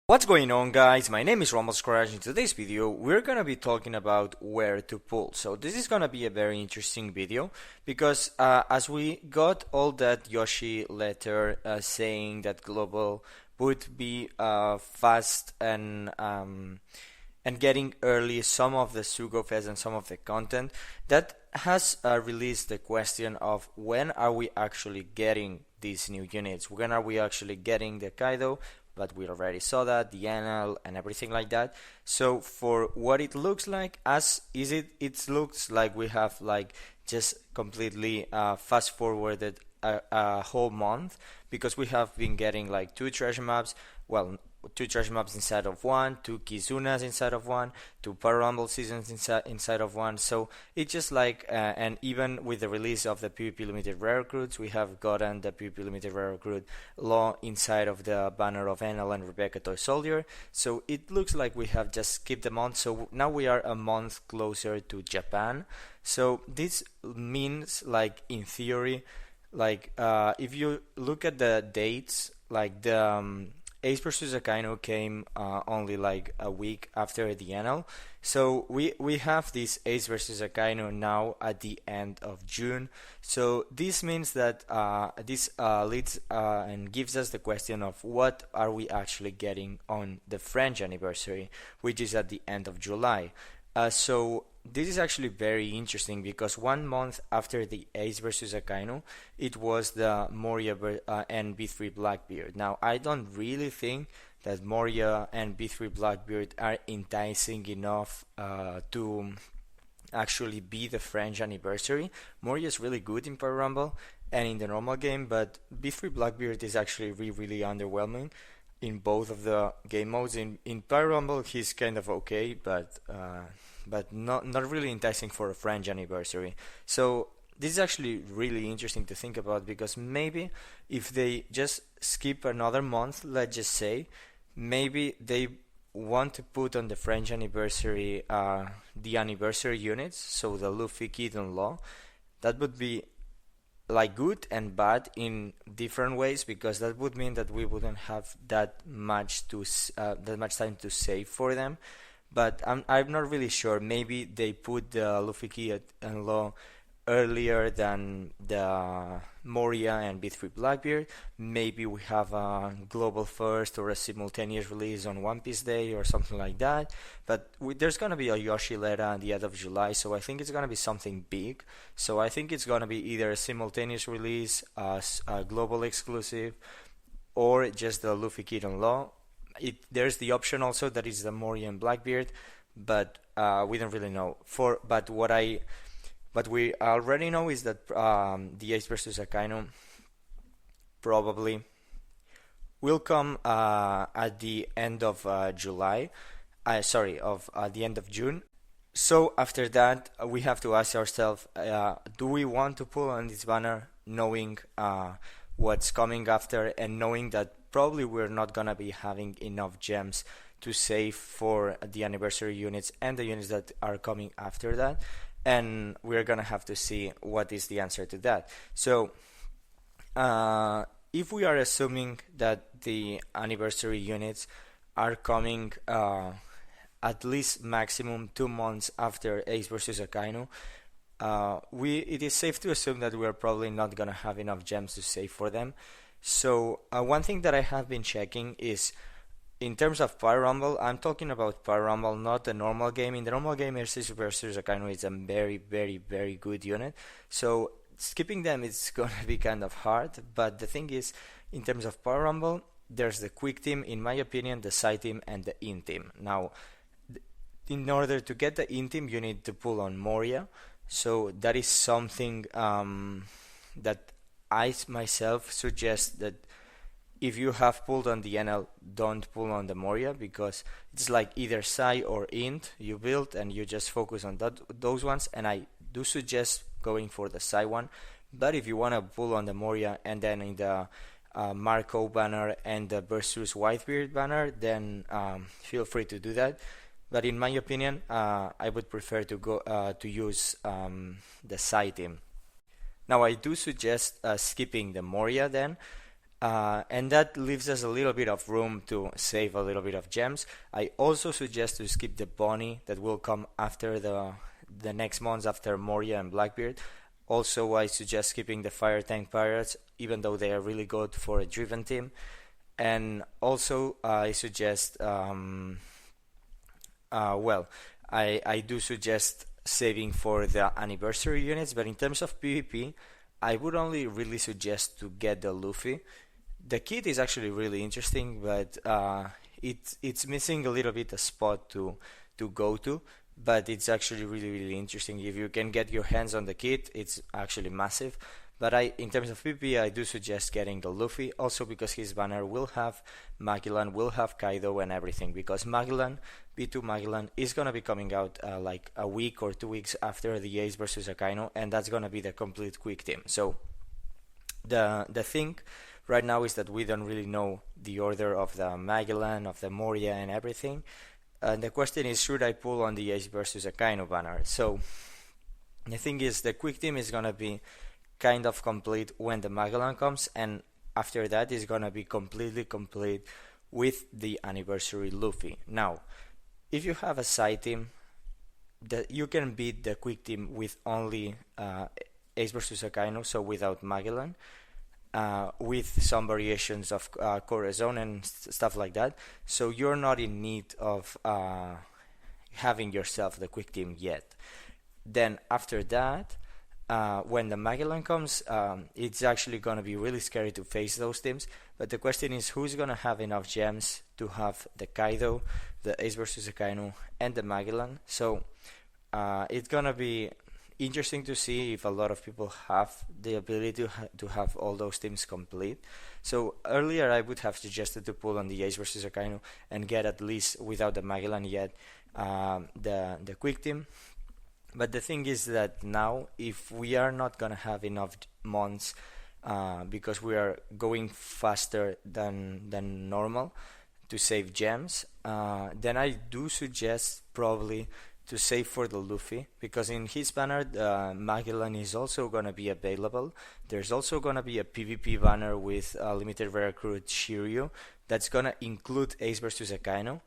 What's going on, guys? My name is Rumble Skrash. In today's video we're gonna be talking about where to pull. So this is gonna be a very interesting video because as we got all that Yoshi letter saying that global would be fast and getting early some of the Sugo Fest and some of the content, that has released the question of when are we actually getting these new units? When are we actually getting the Kaido? But we already saw that, the NL and everything like that. So for what it looks like, it looks like we have like just completely fast forwarded a whole month, because we have been getting like two treasure maps, well, two treasure maps inside of one, two Kizunas inside of one, two Power Rumble seasons inside of one. So it's just like, and even with the release of the PvP limited rare recruits, we have gotten the PvP limited rare recruit law inside of the banner of Enel and Rebecca Toy Soldier. So it looks like we have just skipped a month. So now we are a month closer to Japan. So this means, like, in theory, like if you look at the dates, like the Ace vs Akainu came only like a week after the NL. So we have this Ace vs Akainu now at the end of June. So this means that this leads and gives us the question of what are we actually getting on the French anniversary, which is at the end of July. So this is actually very interesting, because 1 month after the Ace vs Akainu, it was the Moria and B3 Blackbeard. Now, I don't really think that Moria and B3 Blackbeard are enticing enough to actually be the French anniversary. Moria is really good in Power Rumble and in the normal game, but B3 Blackbeard is actually really underwhelming in both of the game modes. In Power Rumble, he's kind of okay, but not really enticing for a French anniversary. So this is actually really interesting to think about, because maybe if they just skip another month, let's just say, maybe they want to put on the French anniversary the anniversary units, so the Luffy, Kid, and Law. That would be like good and bad in different ways, because that would mean that we wouldn't have that much time to save for them. But I'm not really sure. Maybe they put the Luffy, Kid, and Law earlier than the Moria and B3 Blackbeard. Maybe we have a global first or a simultaneous release on One Piece Day or something like that. But there's gonna be a Yoshi letter at the end of July, so I think it's gonna be something big. So I think it's gonna be either a simultaneous release, a global exclusive, or just the Luffy, Kid, and Law. There's the option also that is the Moria and Blackbeard, but we don't really know. But we already know is that the Ace vs Akainu probably will come at the end of July. At the end of June. So after that, we have to ask ourselves: do we want to pull on this banner, knowing what's coming after, and knowing that probably we're not gonna be having enough gems to save for the anniversary units and the units that are coming after that? And we're gonna have to see what is the answer to that. So if we are assuming that the anniversary units are coming at least maximum 2 months after Ace vs Akainu, it is safe to assume that we're probably not gonna have enough gems to save for them. So one thing that I have been checking is, in terms of Power Rumble, I'm talking about Power Rumble, not the normal game. In the normal game, Ace vs Akainu is a very good unit. So skipping them is gonna be kind of hard. But the thing is, in terms of Power Rumble, there's the quick team, in my opinion, the side team, and the in team. Now, in order to get the in team, you need to pull on Moria. So that is something that I myself suggest that if you have pulled on the NL, don't pull on the Moria, because it's like either Sai or Int you build and you just focus on those ones. And I do suggest going for the Sai one. But if you want to pull on the Moria and then in the Marco banner and the Versus Whitebeard banner, then feel free to do that. But in my opinion, I would prefer to go to use the Sai team. Now I do suggest skipping the Moria then, And that leaves us a little bit of room to save a little bit of gems. I also suggest to skip the Bonnie that will come after the next months after Moria and Blackbeard. Also, I suggest skipping the Fire Tank Pirates, even though they are really good for a driven team. And also, I suggest, I do suggest saving for the anniversary units, but in terms of PvP, I would only really suggest to get the Luffy. The kit is actually really interesting, but it's missing a little bit a spot to go to. But it's actually really interesting. If you can get your hands on the kit, it's actually massive. But in terms of PvP, I do suggest getting the Luffy, also because his banner will have Magellan, will have Kaido and everything. Because Magellan, P2 Magellan, is gonna be coming out like a week or 2 weeks after the Ace versus Akainu, and that's gonna be the complete quick team. So the thing right now is that we don't really know the order of the Magellan, of the Moria and everything. And the question is, should I pull on the Ace versus Akainu banner? So the thing is, the quick team is gonna be kind of complete when the Magellan comes, and after that is gonna be completely complete with the anniversary Luffy. Now, if you have a side team, that you can beat the quick team with only Ace versus Akainu, so without Magellan. With some variations of Corazon and stuff like that. So you're not in need of having yourself the quick team yet. Then after that, when the Magellan comes, it's actually going to be really scary to face those teams. But the question is, who's going to have enough gems to have the Kaido, the Ace versus Akainu, and the Magellan? So it's going to be interesting to see if a lot of people have the ability to have all those teams complete. So earlier I would have suggested to pull on the Ace versus Akainu and get at least, without the Magellan yet, the quick team. But the thing is that now, if we are not gonna have enough months because we are going faster than normal to save gems, then I do suggest probably to save for the Luffy, because in his banner Magellan is also gonna be available. There's also gonna be a PvP banner with limited rare recruit Shiryu that's gonna include Ace versus Akainu,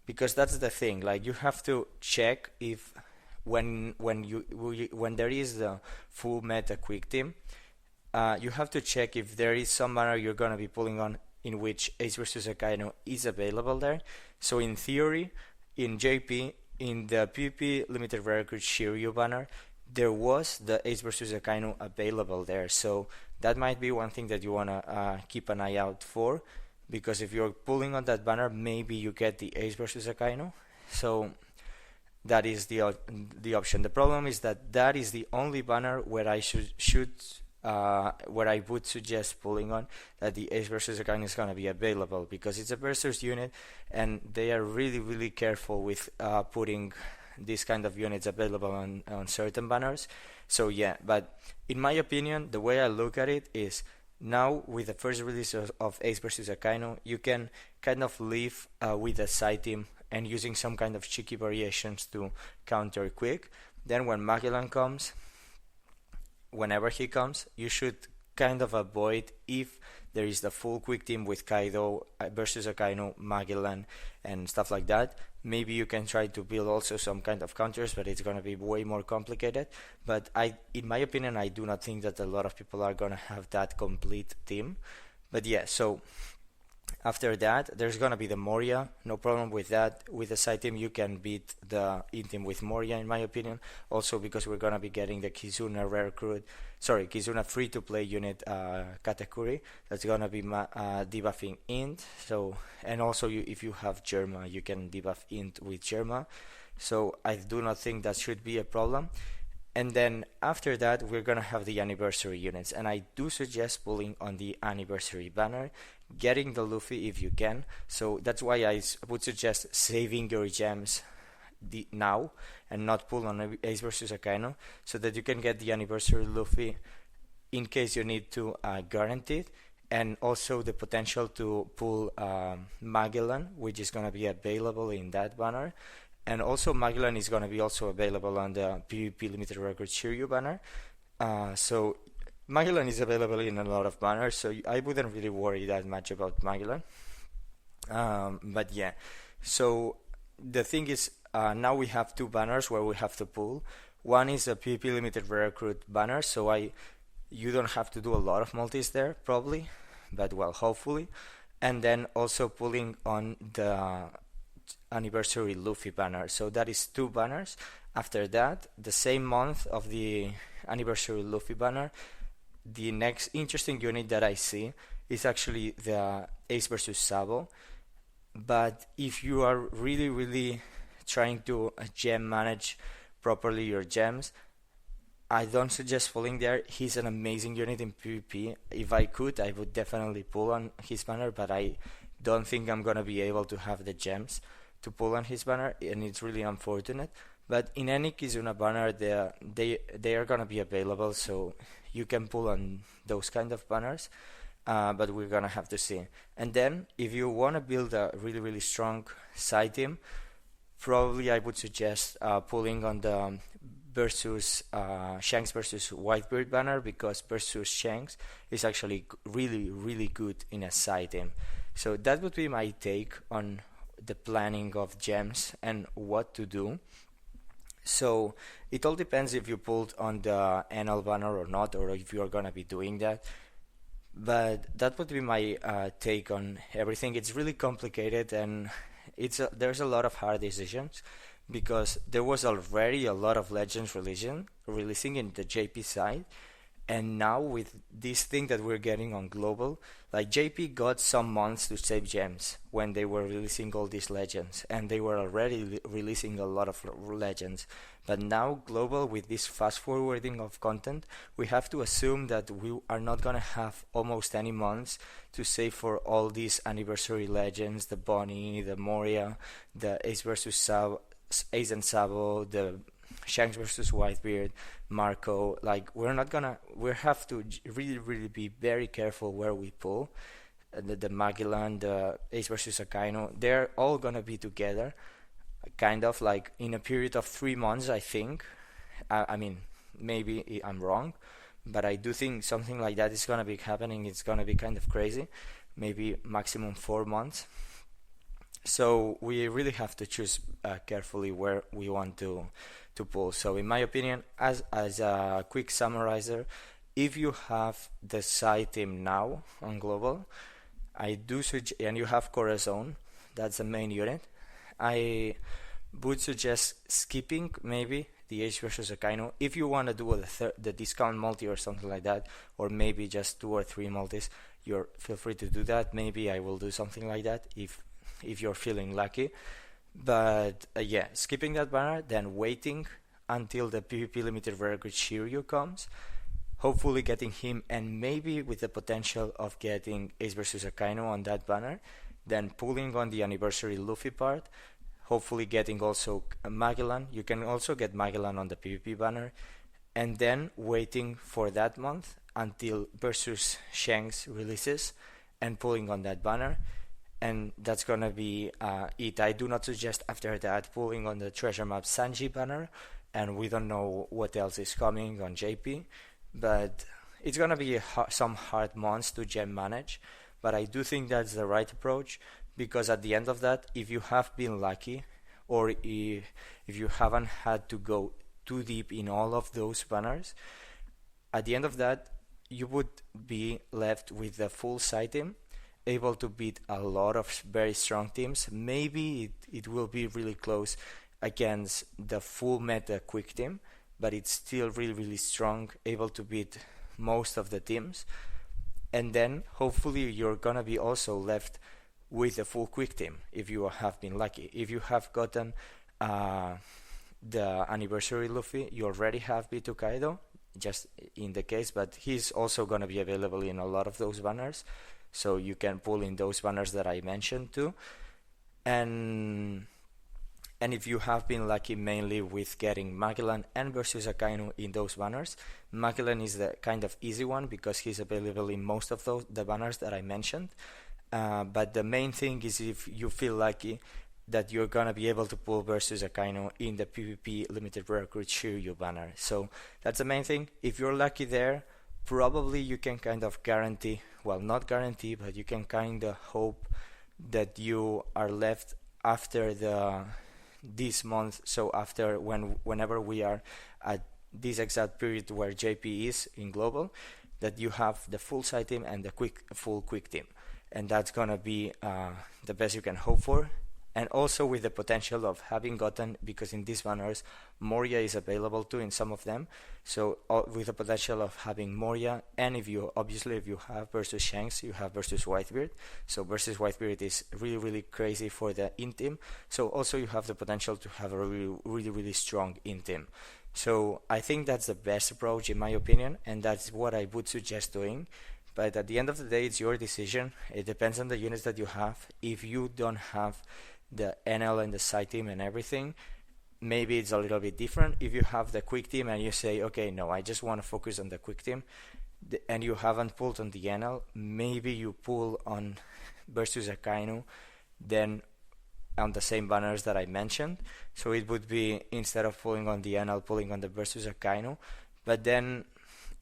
because that's the thing, like you have to check if when there is the full meta quick team, you have to check if there is some banner you're gonna be pulling on in which Ace versus Akainu is available there. So in theory, in JP, in the PvP limited rare recruit Shiryu banner, there was the Ace versus Akainu available there. So that might be one thing that you wanna keep an eye out for, because if you're pulling on that banner, maybe you get the Ace versus Akainu. So that is the option. The problem is that that is the only banner where I where I would suggest pulling on that the Ace versus Akainu is gonna be available, because it's a versus unit and they are really careful with putting these kind of units available on certain banners. So yeah, but in my opinion, the way I look at it is, now with the first release of Ace versus Akainu, you can kind of live with a side team and using some kind of cheeky variations to counter quick. Then when Magellan comes, whenever he comes, you should kind of avoid, if there is the full quick team with Kaido versus Akainu, Magellan and stuff like that, maybe you can try to build also some kind of counters, but it's going to be way more complicated. But in my opinion, I do not think that a lot of people are going to have that complete team. But yeah, so after that, there's gonna be the Moria. No problem with that. With the side team, you can beat the in team with Moria, in my opinion. Also because we're gonna be getting the Kizuna Kizuna free-to-play unit Katakuri. That's gonna be debuffing int. So, and also if you have Germa, you can debuff int with Germa. So I do not think that should be a problem. And then after that, we're gonna have the anniversary units, and I do suggest pulling on the anniversary banner, getting the Luffy if you can. So that's why I would suggest saving your gems now and not pull on Ace versus Akainu, so that you can get the anniversary Luffy in case you need to guarantee it, and also the potential to pull Magellan, which is gonna be available in that banner. And also Magellan is going to be also available on the PvP limited record Shiryu banner. So Magellan is available in a lot of banners, so I wouldn't really worry that much about Magellan. But yeah, so the thing is, now we have two banners where we have to pull. One is a PvP limited recruit banner, so you don't have to do a lot of multis there probably, but well, hopefully. And then also pulling on the anniversary Luffy banner. So that is two banners. After that, the same month of the anniversary Luffy banner, the next interesting unit that I see is actually the Ace versus Sabo. But if you are really trying to gem manage properly your gems, I don't suggest pulling there. He's an amazing unit in PvP. If I could, I would definitely pull on his banner, but I don't think I'm gonna be able to have the gems to pull on his banner, and it's really unfortunate. But in any Kizuna banner, they are gonna be available, so you can pull on those kind of banners. But we're gonna have to see. And then, if you wanna build a really strong side team, probably I would suggest pulling on the versus Shanks versus Whitebeard banner, because versus Shanks is actually really good in a side team. So that would be my take on the planning of gems and what to do. So it all depends if you pulled on the NL banner or not, or if you are gonna be doing that. But that would be my take on everything. It's really complicated, and there's a lot of hard decisions, because there was already a lot of legends releasing in the JP side, and now with this thing that we're getting on global, like JP got some months to save gems when they were releasing all these legends, and they were already releasing a lot of legends. But now global, with this fast forwarding of content, we have to assume that we are not gonna have almost any months to save for all these anniversary legends, the Bonnie, the Moria, the Ace versus Sabo, Ace and Sabo, the Shanks versus Whitebeard, Marco. Like, we have to really be very careful where we pull. The Magellan, the Ace versus Akainu, they're all gonna be together, kind of like in a period of 3 months, I think. I mean, maybe I'm wrong, but I do think something like that is gonna be happening. It's gonna be kind of crazy, maybe maximum 4 months. So we really have to choose carefully where we want to pull. So in my opinion, as a quick summarizer, if you have the side team now on global, I do suggest, and you have Corazon, that's the main unit, I would suggest skipping maybe the Ace versus Akainu. If you want to do the discount multi or something like that, or maybe just 2 or 3 multis, feel free to do that. Maybe I will do something like that if you're feeling lucky. But yeah, skipping that banner, then waiting until the PvP limited rare good Shiryu comes, hopefully getting him, and maybe with the potential of getting Ace versus Akainu on that banner, then pulling on the anniversary Luffy part, hopefully getting also Magellan. You can also get Magellan on the PvP banner, and then waiting for that month until versus Shanks releases and pulling on that banner. And that's gonna be it. I do not suggest after that pulling on the treasure map Sanji banner, and we don't know what else is coming on JP, but it's gonna be some hard months to gem manage. But I do think that's the right approach, because at the end of that, if you have been lucky, or if you haven't had to go too deep in all of those banners, at the end of that, you would be left with the full side team, able to beat a lot of very strong teams. Maybe it will be really close against the full meta quick team, but it's still really strong, able to beat most of the teams. And then hopefully you're gonna be also left with a full quick team if you have been lucky. If you have gotten the anniversary Luffy, you already have B2 Kaido, just in the case, but he's also gonna be available in a lot of those banners, so you can pull in those banners that I mentioned too. And if you have been lucky mainly with getting Magellan and versus Akainu in those banners, Magellan is the kind of easy one because he's available in most of the banners that I mentioned. But the main thing is if you feel lucky that you're gonna be able to pull versus Akainu in the PvP limited rare recruit Shiryu banner. So that's the main thing. If you're lucky there, probably you can kind of guarantee, well, not guarantee, but you can kind of hope that you are left after this month, so after whenever we are at this exact period where JP is in global, that you have the full side team and the full quick team, and that's gonna be the best you can hope for. And also with the potential of having gotten, because in these banners Moria is available too in some of them, so with the potential of having Moria, and if you have versus Shanks, you have versus Whitebeard, so versus Whitebeard is really crazy for the in team, so also you have the potential to have a really strong in team. So I think that's the best approach in my opinion, and that's what I would suggest doing. But at the end of the day, it's your decision. It depends on the units that you have. If you don't have the NL and the side team and everything, maybe it's a little bit different. If you have the quick team and you say, okay, no, I just want to focus on the quick team, and you haven't pulled on the NL, maybe you pull on versus akainu, then on the same banners that I mentioned. So it would be, instead of pulling on the NL, pulling on the versus akainu. But then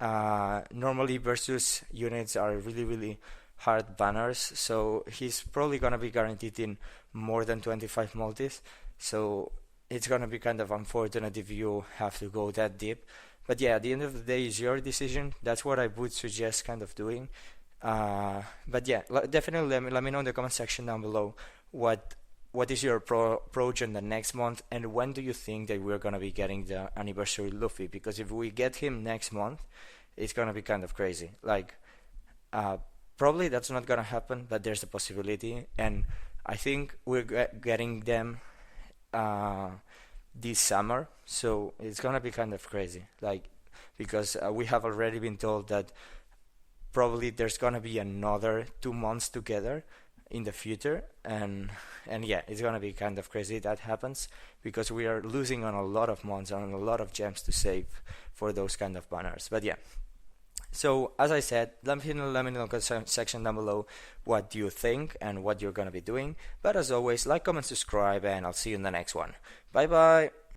normally versus units are really hard banners, so he's probably gonna be guaranteed in more than 25 multis, so it's gonna be kind of unfortunate if you have to go that deep. But yeah, at the end of the day, it's your decision. That's what I would suggest kind of doing. But yeah, definitely let me know in the comment section down below what is your approach in the next month, and when do you think that we're gonna be getting the anniversary Luffy? Because if we get him next month, it's gonna be kind of crazy. Like probably that's not gonna happen, but there's a possibility, and I think we're getting them this summer, so it's gonna be kind of crazy. Like, because we have already been told that probably there's gonna be another 2 months together in the future, and yeah, it's gonna be kind of crazy that happens, because we are losing on a lot of months, on a lot of gems to save for those kind of banners. But yeah, so as I said, let me know in the comment section down below what you think and what you're gonna be doing. But as always, like, comment, subscribe, and I'll see you in the next one. Bye bye.